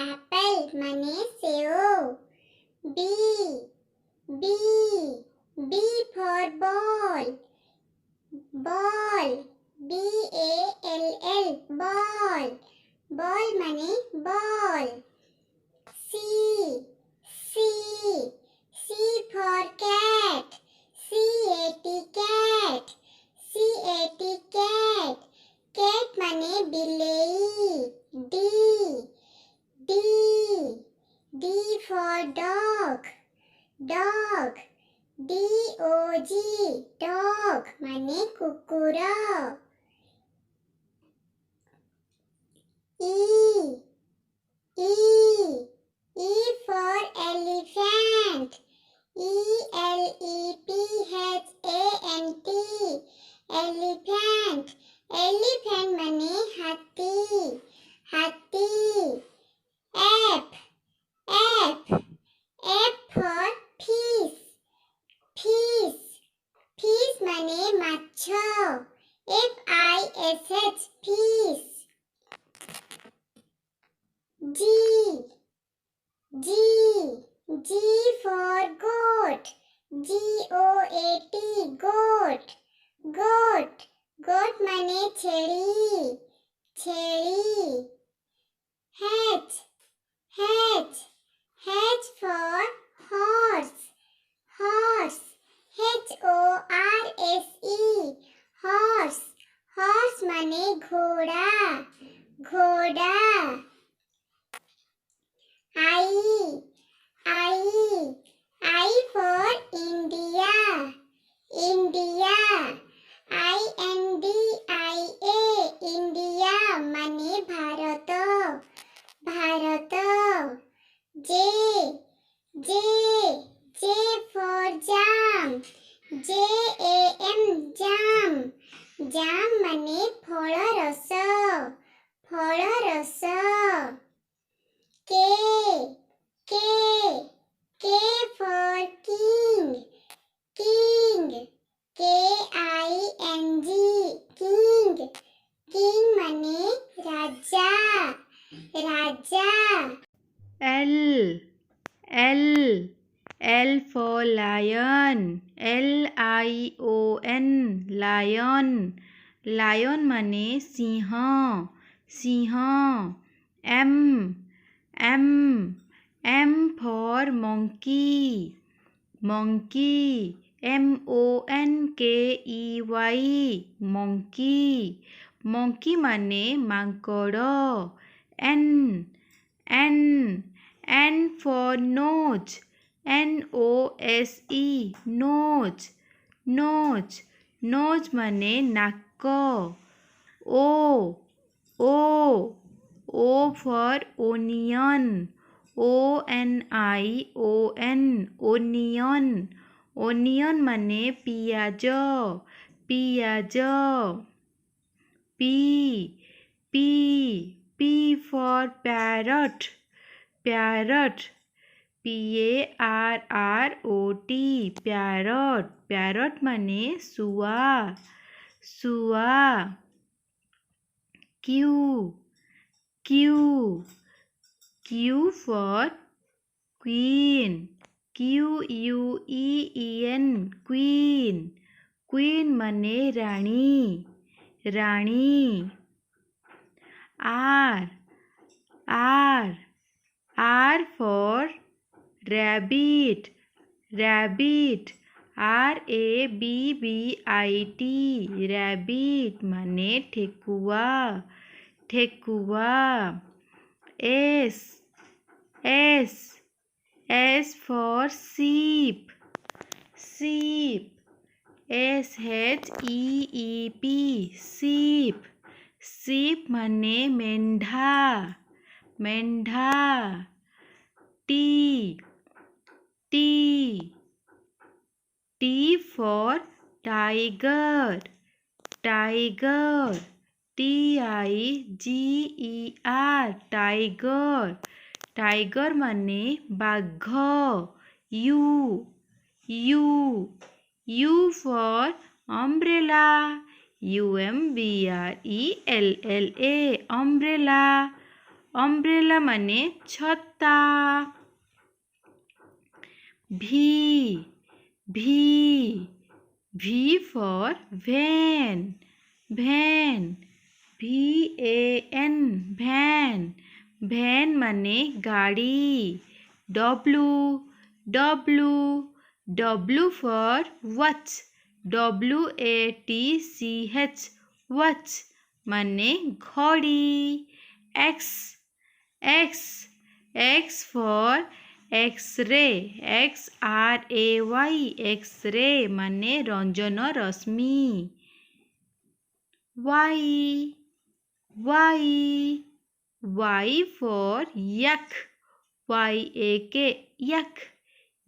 apple माने save. B for ball. Ball. BALL ball. Ball माने ball. C for cat. cat. Cat माने बिल्ली. D for dog. Dog माने कुकुर. E for elephant. ELEPHANT. Elephant माने हाथी. F for fish. Fish माने माछ. FISH fish. G for goat. GOAT goat माने छेली. H for horse. HORSE horse माने घोड़ा. I for India. India माने Bharat. J for jam. Jam माने फल रस. K for king. King माने राजा. L for lion. LION lion माने Singh. M for monkey. MONKEY monkey माने Mankad. N for nose. nose माने नाक. O for onion. onion माने पियाज. P for parrot. PARROT parrot माने सुआ. Q for queen. queen माने रानी. R for rabbit. rabbit माने ठेकुआ. S for sheep. sheep माने मेंढा. T for tiger. TIGER tiger माने बाघ. U for umbrella. UMBRELLA umbrella. Umbrella ମାନେ ଛତା। V V V for van van VAN van van ମାନେ ଗାଡ଼ି। W W W for watch WATCH watch ମାନେ ଘଡ଼ି। X X X for X ray XRAY X ray ମାନେ ରଞ୍ଜନ ରଶ୍ମି। Y Y Y for yak YAK yak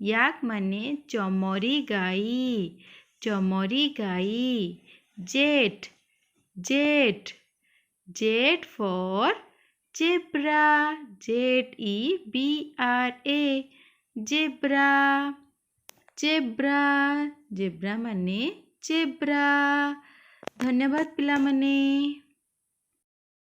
yak ମାନେ ଚମରି ଗାଈ ଚମରି ଗାଈ। Z Z Z for zebra ZEBRA zebra zebra ଜେବ୍ରା ମାନେ ଜେବ୍ରା। ଧନ୍ୟବାଦ ପିଲାମାନେ।